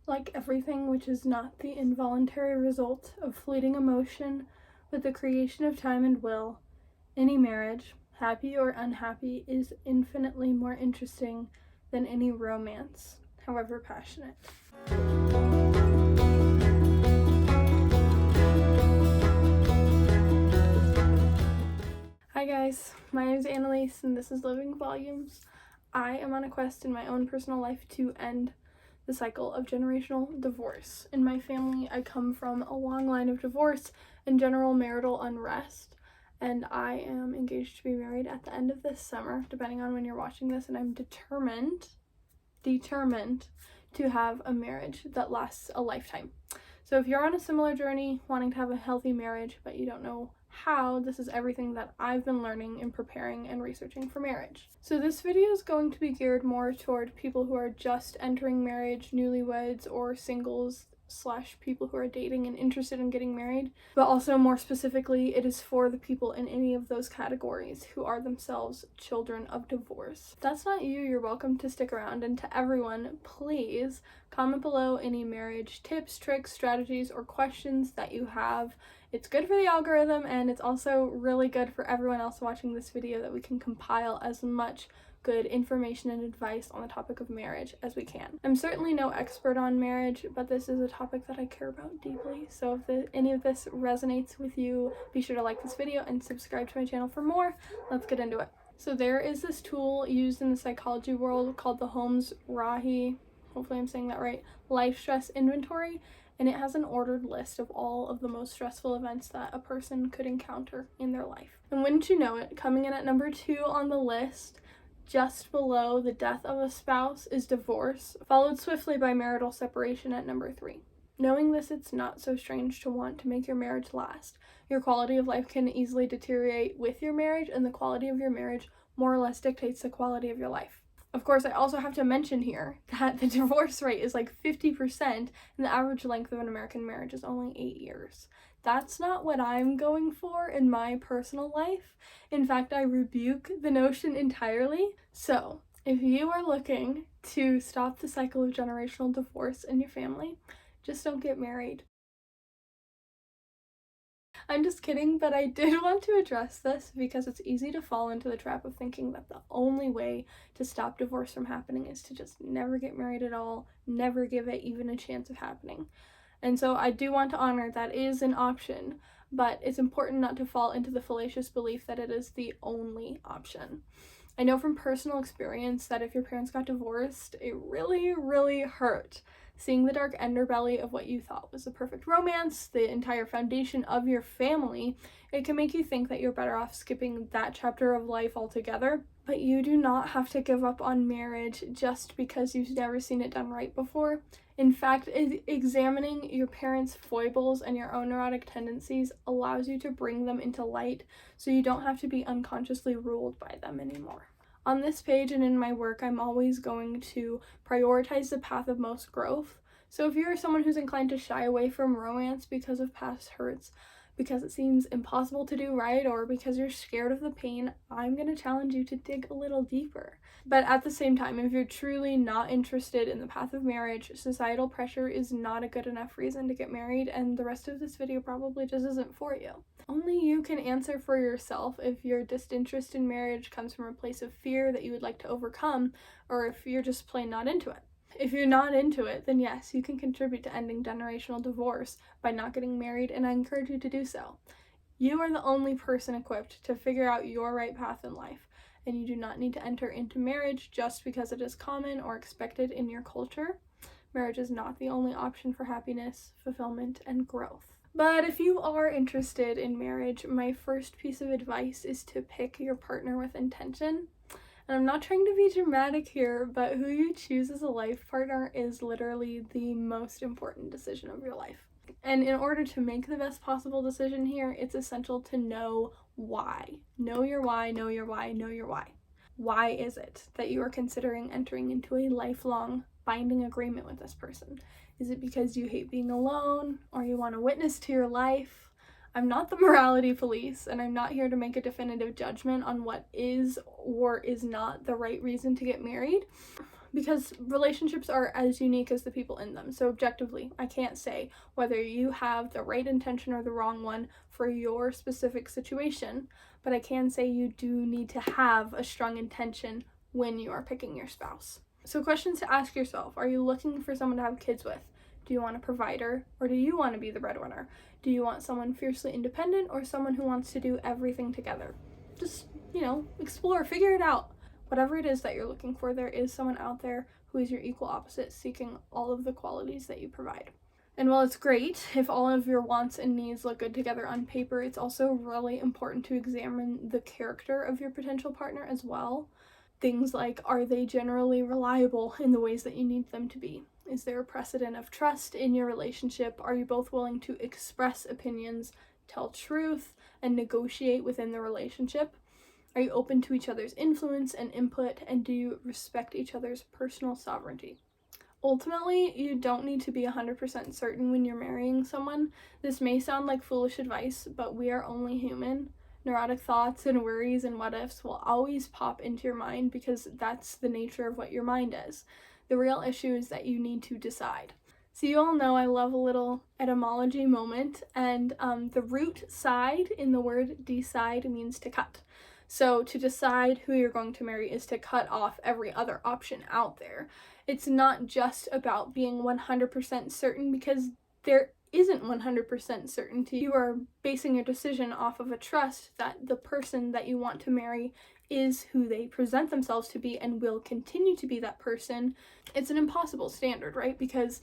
Like everything which is not the involuntary result of fleeting emotion, with the creation of time and will, any marriage, happy or unhappy, is infinitely more interesting than any romance, however passionate. Hi guys, my name is Annalise and this is Living Volumes. I am on a quest in my own personal life to end the cycle of generational divorce. In my family, I come from a long line of divorce and general marital unrest, and I am engaged to be married at the end of this summer, depending on when you're watching this, and I'm determined to have a marriage that lasts a lifetime. So if you're on a similar journey, wanting to have a healthy marriage, but you don't know how, this is everything that I've been learning in preparing and researching for marriage. So this video is going to be geared more toward people who are just entering marriage, newlyweds, or singles / people who are dating and interested in getting married, but also more specifically, it is for the people in any of those categories who are themselves children of divorce. If that's not you, you're welcome to stick around, and to everyone, please comment below any marriage tips, tricks, strategies, or questions that you have. It's good for the algorithm, and it's also really good for everyone else watching this video that we can compile as much good information and advice on the topic of marriage as we can. I'm certainly no expert on marriage, but this is a topic that I care about deeply, so if any of this resonates with you, be sure to like this video and subscribe to my channel for more. Let's get into it. So there is this tool used in the psychology world called the Holmes-Rahe, hopefully I'm saying that right, life stress inventory, and it has an ordered list of all of the most stressful events that a person could encounter in their life. And wouldn't you know it, coming in at number 2 on the list, just below the death of a spouse, is divorce, followed swiftly by marital separation at number 3. Knowing this, it's not so strange to want to make your marriage last. Your quality of life can easily deteriorate with your marriage, and the quality of your marriage more or less dictates the quality of your life. Of course, I also have to mention here that the divorce rate is like 50%, and the average length of an American marriage is only 8 years. That's not what I'm going for in my personal life. In fact, I rebuke the notion entirely. So, if you are looking to stop the cycle of generational divorce in your family, just don't get married. I'm just kidding, but I did want to address this because it's easy to fall into the trap of thinking that the only way to stop divorce from happening is to just never get married at all, never give it even a chance of happening. And so I do want to honor that is an option, but it's important not to fall into the fallacious belief that it is the only option. I know from personal experience that if your parents got divorced, it really, really hurt. Seeing the dark underbelly of what you thought was the perfect romance, the entire foundation of your family, it can make you think that you're better off skipping that chapter of life altogether. But you do not have to give up on marriage just because you've never seen it done right before. In fact, examining your parents' foibles and your own neurotic tendencies allows you to bring them into light so you don't have to be unconsciously ruled by them anymore. On this page and in my work, I'm always going to prioritize the path of most growth. So if you're someone who's inclined to shy away from romance because of past hurts, because it seems impossible to do right, or because you're scared of the pain, I'm going to challenge you to dig a little deeper. But at the same time, if you're truly not interested in the path of marriage, societal pressure is not a good enough reason to get married, and the rest of this video probably just isn't for you. Only you can answer for yourself if your disinterest in marriage comes from a place of fear that you would like to overcome, or if you're just plain not into it. If you're not into it, then yes, you can contribute to ending generational divorce by not getting married, and I encourage you to do so. You are the only person equipped to figure out your right path in life, and you do not need to enter into marriage just because it is common or expected in your culture. Marriage is not the only option for happiness, fulfillment, and growth. But if you are interested in marriage, my first piece of advice is to pick your partner with intention. And I'm not trying to be dramatic here, but who you choose as a life partner is literally the most important decision of your life. And in order to make the best possible decision here, it's essential to know why. Know your why, know your why, know your why. Why is it that you are considering entering into a lifelong binding agreement with this person? Is it because you hate being alone, or you want a witness to your life? I'm not the morality police, and I'm not here to make a definitive judgment on what is or is not the right reason to get married. because relationships are as unique as the people in them. So objectively, I can't say whether you have the right intention or the wrong one for your specific situation, but I can say you do need to have a strong intention when you are picking your spouse. So questions to ask yourself: are you looking for someone to have kids with? Do you want a provider, or do you want to be the breadwinner? Do you want someone fiercely independent, or someone who wants to do everything together? Just, explore, figure it out. Whatever it is that you're looking for, there is someone out there who is your equal opposite, seeking all of the qualities that you provide. And while it's great if all of your wants and needs look good together on paper, it's also really important to examine the character of your potential partner as well. Things like, are they generally reliable in the ways that you need them to be? Is there a precedent of trust in your relationship? Are you both willing to express opinions, tell truth, and negotiate within the relationship? Are you open to each other's influence and input, and do you respect each other's personal sovereignty? Ultimately, you don't need to be 100% certain when you're marrying someone. This may sound like foolish advice, but we are only human. Neurotic thoughts and worries and what ifs will always pop into your mind because that's the nature of what your mind is. The real issue is that you need to decide. So you all know I love a little etymology moment, and the root side in the word decide means to cut. So to decide who you're going to marry is to cut off every other option out there. It's not just about being 100% certain, because there isn't 100% certainty. You are basing your decision off of a trust that the person that you want to marry is who they present themselves to be and will continue to be that person. It's an impossible standard, right? Because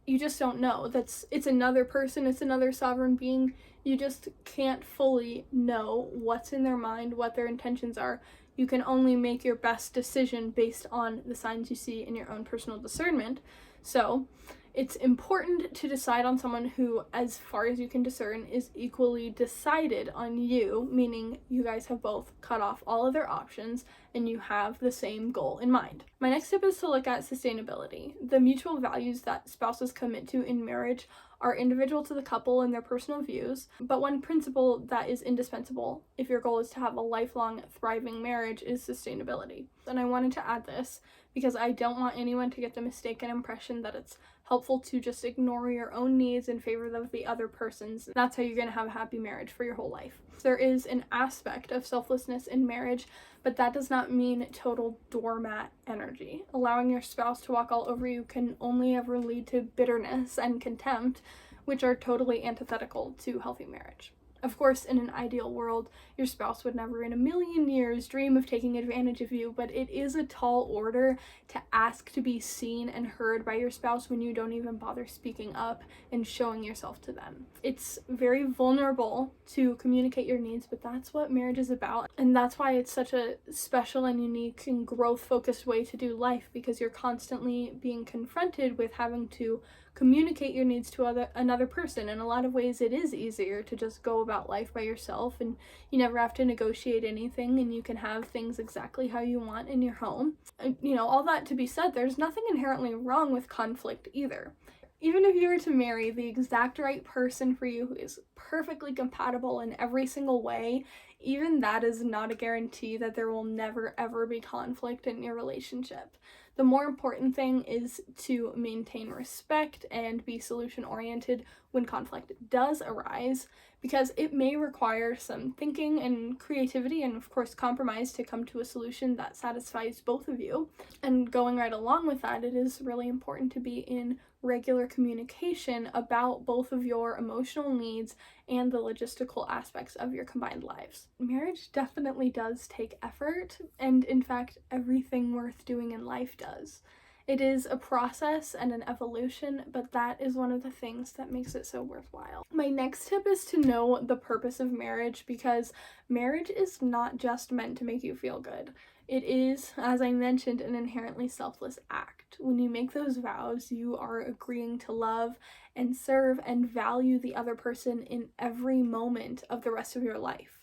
you just don't know. It's another person, it's another sovereign being. You just can't fully know what's in their mind, what their intentions are. You can only make your best decision based on the signs you see in your own personal discernment. So it's important to decide on someone who, as far as you can discern, is equally decided on you, meaning you guys have both cut off all other options and you have the same goal in mind. My next tip is to look at sustainability. The mutual values that spouses commit to in marriage are individual to the couple and their personal views, but one principle that is indispensable if your goal is to have a lifelong, thriving marriage is sustainability. And I wanted to add this because I don't want anyone to get the mistaken impression that it's helpful to just ignore your own needs in favor of the other person's. That's how you're going to have a happy marriage for your whole life. There is an aspect of selflessness in marriage, but that does not mean total doormat energy. Allowing your spouse to walk all over you can only ever lead to bitterness and contempt, which are totally antithetical to healthy marriage. Of course, in an ideal world, your spouse would never in a million years dream of taking advantage of you, but it is a tall order to ask to be seen and heard by your spouse when you don't even bother speaking up and showing yourself to them. It's very vulnerable to communicate your needs, but that's what marriage is about, and that's why it's such a special and unique and growth-focused way to do life, because you're constantly being confronted with having to communicate your needs to another person. In a lot of ways, it is easier to just go about life by yourself, and you never have to negotiate anything, and you can have things exactly how you want in your home. And, all that to be said, there's nothing inherently wrong with conflict either. Even if you were to marry the exact right person for you who is perfectly compatible in every single way, even that is not a guarantee that there will never ever be conflict in your relationship. The more important thing is to maintain respect and be solution-oriented when conflict does arise, because it may require some thinking and creativity and, of course, compromise to come to a solution that satisfies both of you. And going right along with that, it is really important to be in regular communication about both of your emotional needs and the logistical aspects of your combined lives. Marriage definitely does take effort, and in fact, everything worth doing in life does. It is a process and an evolution, but that is one of the things that makes it so worthwhile. My next tip is to know the purpose of marriage, because marriage is not just meant to make you feel good. It is, as I mentioned, an inherently selfless act. When you make those vows, you are agreeing to love and serve and value the other person in every moment of the rest of your life.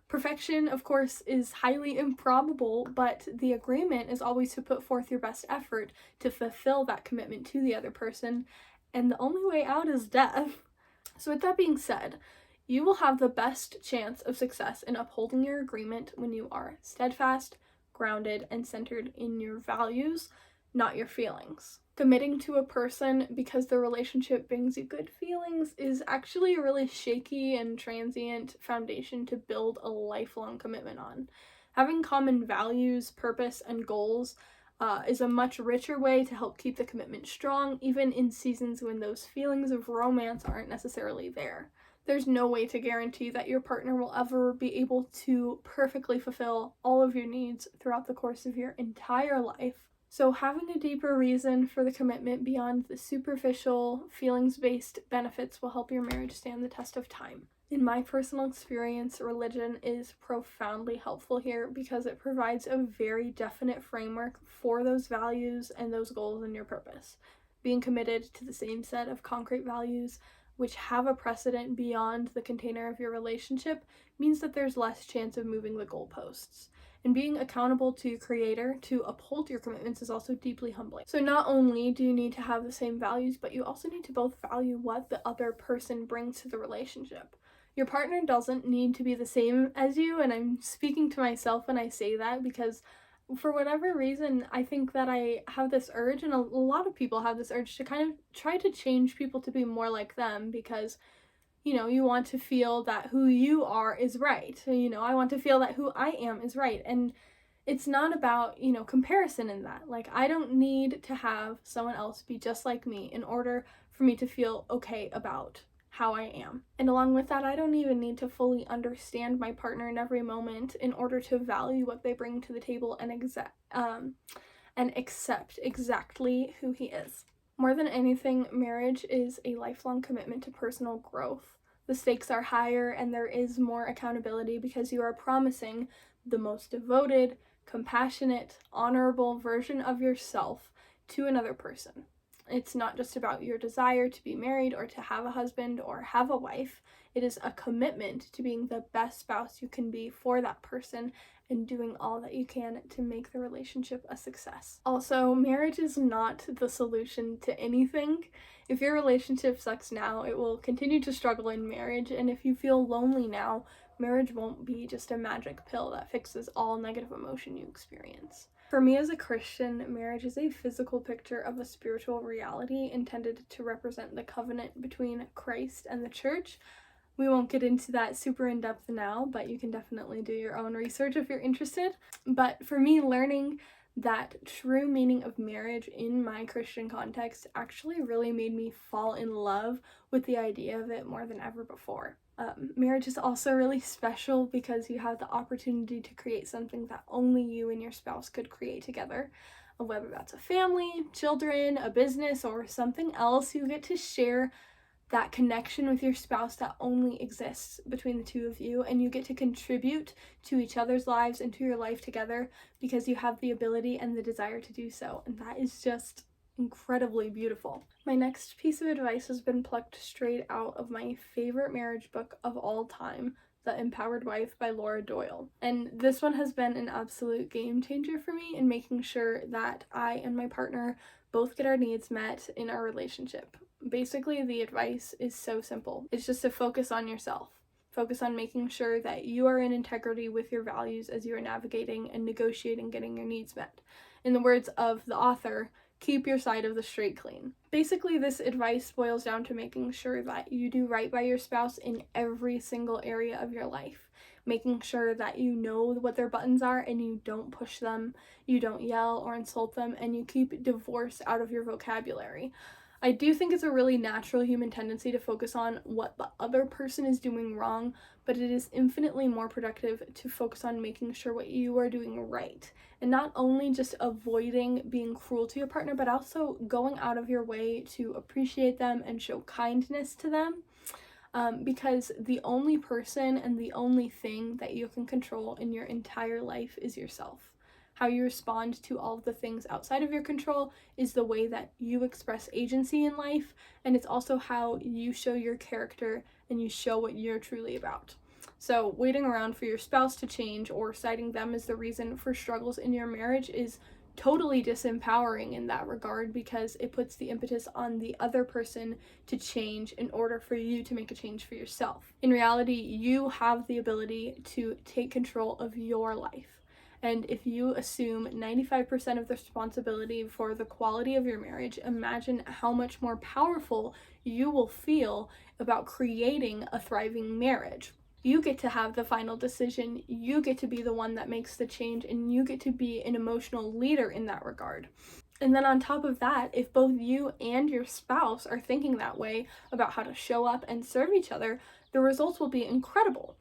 Perfection, of course, is highly improbable, but the agreement is always to put forth your best effort to fulfill that commitment to the other person, and the only way out is death. So with that being said, you will have the best chance of success in upholding your agreement when you are steadfast, grounded, and centered in your values, not your feelings. Committing to a person because the relationship brings you good feelings is actually a really shaky and transient foundation to build a lifelong commitment on. Having common values, purpose, and goals is a much richer way to help keep the commitment strong, even in seasons when those feelings of romance aren't necessarily there. There's no way to guarantee that your partner will ever be able to perfectly fulfill all of your needs throughout the course of your entire life. So having a deeper reason for the commitment beyond the superficial, feelings-based benefits will help your marriage stand the test of time. In my personal experience, religion is profoundly helpful here because it provides a very definite framework for those values and those goals and your purpose. Being committed to the same set of concrete values which have a precedent beyond the container of your relationship means that there's less chance of moving the goalposts. And being accountable to your creator to uphold your commitments is also deeply humbling. So not only do you need to have the same values, but you also need to both value what the other person brings to the relationship. Your partner doesn't need to be the same as you, and I'm speaking to myself when I say that because for whatever reason, I think that I have this urge, and a lot of people have this urge to kind of try to change people to be more like them because, you want to feel that who you are is right. I want to feel that who I am is right. And it's not about, comparison in that. Like, I don't need to have someone else be just like me in order for me to feel okay about how I am. And along with that, I don't even need to fully understand my partner in every moment in order to value what they bring to the table and accept exactly who he is. More than anything, marriage is a lifelong commitment to personal growth. The stakes are higher and there is more accountability because you are promising the most devoted, compassionate, honorable version of yourself to another person. It's not just about your desire to be married or to have a husband or have a wife. It is a commitment to being the best spouse you can be for that person and doing all that you can to make the relationship a success. Also, marriage is not the solution to anything. If your relationship sucks now, it will continue to struggle in marriage, and if you feel lonely now, marriage won't be just a magic pill that fixes all negative emotion you experience. For me as a Christian, marriage is a physical picture of a spiritual reality intended to represent the covenant between Christ and the church. We won't get into that super in depth now, but you can definitely do your own research if you're interested. But for me, learning that true meaning of marriage in my Christian context actually really made me fall in love with the idea of it more than ever before. Marriage is also really special because you have the opportunity to create something that only you and your spouse could create together. Whether that's a family, children, a business, or something else, you get to share that connection with your spouse that only exists between the two of you, and you get to contribute to each other's lives and to your life together because you have the ability and the desire to do so, and that is just incredibly beautiful. My next piece of advice has been plucked straight out of my favorite marriage book of all time, The Empowered Wife by Laura Doyle. And this one has been an absolute game changer for me in making sure that I and my partner both get our needs met in our relationship. Basically, the advice is so simple. It's just to focus on yourself. Focus on making sure that you are in integrity with your values as you are navigating and negotiating getting your needs met. In the words of the author, keep your side of the street clean. Basically, this advice boils down to making sure that you do right by your spouse in every single area of your life. Making sure that you know what their buttons are and you don't push them, you don't yell or insult them, and you keep divorce out of your vocabulary. I do think it's a really natural human tendency to focus on what the other person is doing wrong, but it is infinitely more productive to focus on making sure what you are doing right. And not only just avoiding being cruel to your partner, but also going out of your way to appreciate them and show kindness to them. Because the only person and the only thing that you can control in your entire life is yourself. How you respond to all of the things outside of your control is the way that you express agency in life, and it's also how you show your character and you show what you're truly about. So waiting around for your spouse to change or citing them as the reason for struggles in your marriage is totally disempowering in that regard because it puts the impetus on the other person to change in order for you to make a change for yourself. In reality, you have the ability to take control of your life. And if you assume 95% of the responsibility for the quality of your marriage, imagine how much more powerful you will feel about creating a thriving marriage. You get to have the final decision, you get to be the one that makes the change, and you get to be an emotional leader in that regard. And then on top of that, if both you and your spouse are thinking that way about how to show up and serve each other, the results will be incredible.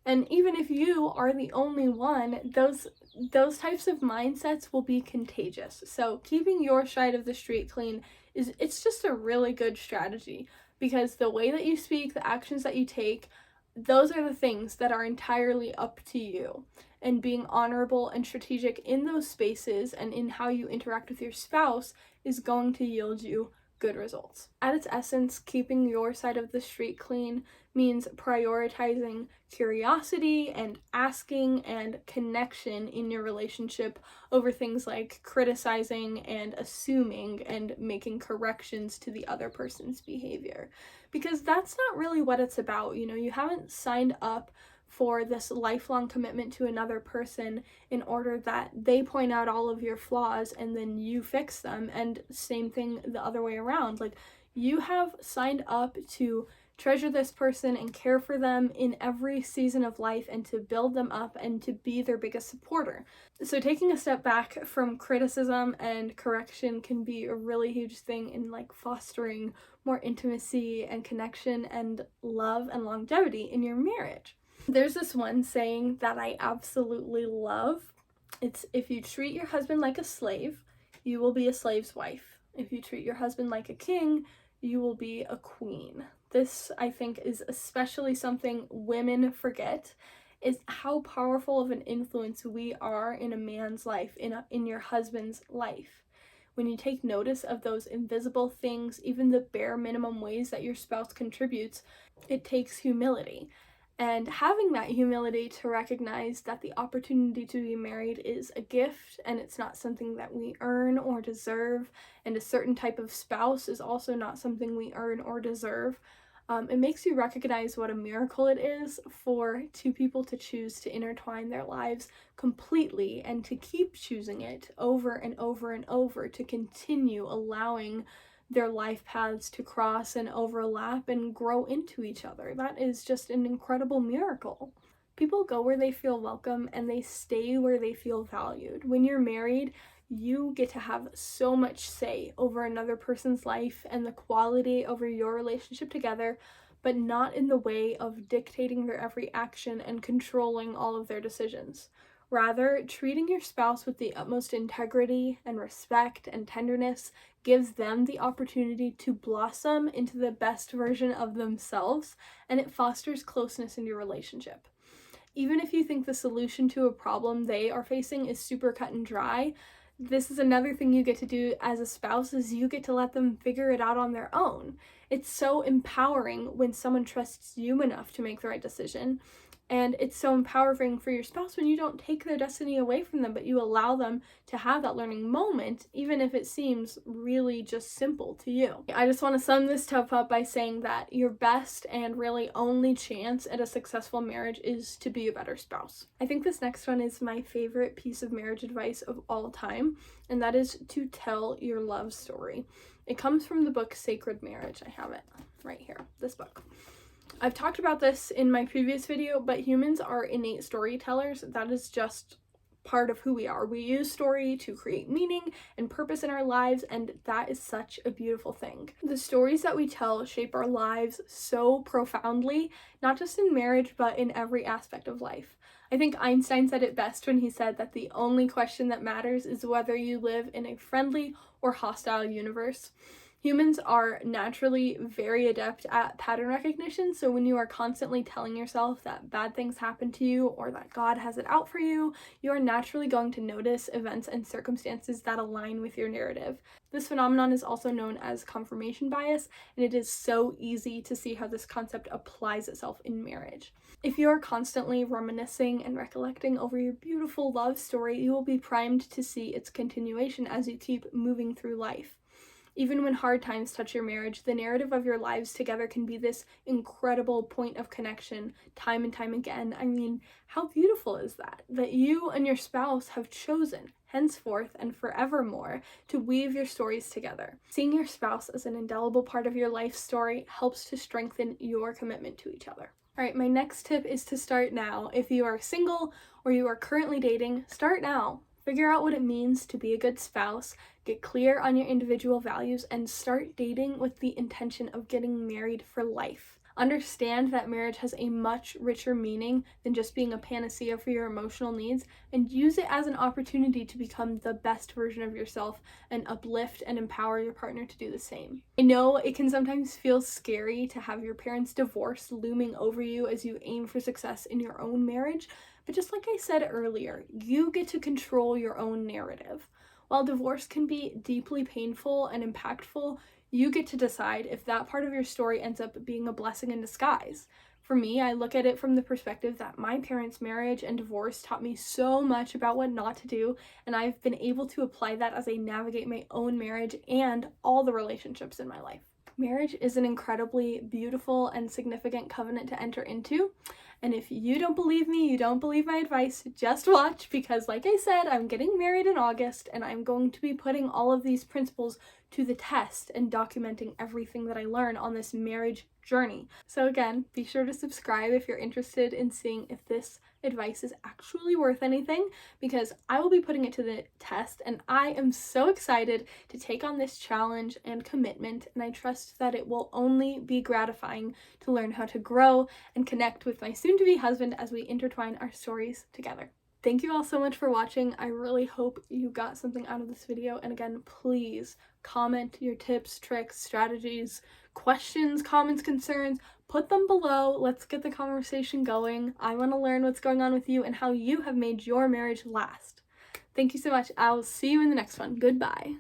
And even if you are the only one, those types of mindsets will be contagious. So keeping your side of the street clean it's just a really good strategy, because the way that you speak, the actions that you take, those are the things that are entirely up to you. And being honorable and strategic in those spaces and in how you interact with your spouse is going to yield you good results. At its essence, keeping your side of the street clean means prioritizing curiosity and asking and connection in your relationship over things like criticizing and assuming and making corrections to the other person's behavior. Because that's not really what it's about. You haven't signed up for this lifelong commitment to another person in order that they point out all of your flaws and then you fix them, and same thing the other way around. Like, you have signed up to treasure this person and care for them in every season of life and to build them up and to be their biggest supporter. So taking a step back from criticism and correction can be a really huge thing in fostering more intimacy and connection and love and longevity in your marriage. There's this one saying that I absolutely love. It's, if you treat your husband like a slave, you will be a slave's wife. If you treat your husband like a king, you will be a queen. This, I think, is especially something women forget, is how powerful of an influence we are in a man's life, in your husband's life. When you take notice of those invisible things, even the bare minimum ways that your spouse contributes, it takes humility. And having that humility to recognize that the opportunity to be married is a gift and it's not something that we earn or deserve, and a certain type of spouse is also not something we earn or deserve. It makes you recognize what a miracle it is for two people to choose to intertwine their lives completely and to keep choosing it over and over and over, to continue allowing their life paths to cross and overlap and grow into each other. That is just an incredible miracle. People go where they feel welcome and they stay where they feel valued. When you're married, you get to have so much say over another person's life and the quality over your relationship together, but not in the way of dictating their every action and controlling all of their decisions. Rather, treating your spouse with the utmost integrity and respect and tenderness gives them the opportunity to blossom into the best version of themselves, and it fosters closeness in your relationship. Even if you think the solution to a problem they are facing is super cut and dry, this is another thing you get to do as a spouse, is you get to let them figure it out on their own. It's so empowering when someone trusts you enough to make the right decision. And it's so empowering for your spouse when you don't take their destiny away from them, but you allow them to have that learning moment, even if it seems really just simple to you. I just want to sum this stuff up by saying that your best and really only chance at a successful marriage is to be a better spouse. I think this next one is my favorite piece of marriage advice of all time, and that is to tell your love story. It comes from the book Sacred Marriage. I have it right here, this book. I've talked about this in my previous video, but humans are innate storytellers. That is just part of who we are. We use story to create meaning and purpose in our lives, and that is such a beautiful thing. The stories that we tell shape our lives so profoundly, not just in marriage, but in every aspect of life. I think Einstein said it best when he said that the only question that matters is whether you live in a friendly or hostile universe. Humans are naturally very adept at pattern recognition, so when you are constantly telling yourself that bad things happen to you or that God has it out for you, you are naturally going to notice events and circumstances that align with your narrative. This phenomenon is also known as confirmation bias, and it is so easy to see how this concept applies itself in marriage. If you are constantly reminiscing and recollecting over your beautiful love story, you will be primed to see its continuation as you keep moving through life. Even when hard times touch your marriage, the narrative of your lives together can be this incredible point of connection time and time again. I mean, how beautiful is that? That you and your spouse have chosen, henceforth and forevermore, to weave your stories together. Seeing your spouse as an indelible part of your life story helps to strengthen your commitment to each other. All right, my next tip is to start now. If you are single or you are currently dating, start now. Figure out what it means to be a good spouse, get clear on your individual values, and start dating with the intention of getting married for life. Understand that marriage has a much richer meaning than just being a panacea for your emotional needs, and use it as an opportunity to become the best version of yourself and uplift and empower your partner to do the same. I know it can sometimes feel scary to have your parents' divorce looming over you as you aim for success in your own marriage, but just like I said earlier, you get to control your own narrative. While divorce can be deeply painful and impactful, you get to decide if that part of your story ends up being a blessing in disguise. For me, I look at it from the perspective that my parents' marriage and divorce taught me so much about what not to do, and I've been able to apply that as I navigate my own marriage and all the relationships in my life. Marriage is an incredibly beautiful and significant covenant to enter into. And if you don't believe me, you don't believe my advice, just watch, because like I said, I'm getting married in August and I'm going to be putting all of these principles to the test and documenting everything that I learn on this marriage journey. So again, be sure to subscribe if you're interested in seeing if this advice is actually worth anything, because I will be putting it to the test and I am so excited to take on this challenge and commitment, and I trust that it will only be gratifying to learn how to grow and connect with my soon-to-be husband as we intertwine our stories together. Thank you all so much for watching. I really hope you got something out of this video, and again, please comment your tips, tricks, strategies, questions, comments, concerns. Put them below. Let's get the conversation going. I want to learn what's going on with you and how you have made your marriage last. Thank you so much. I'll see you in the next one. Goodbye.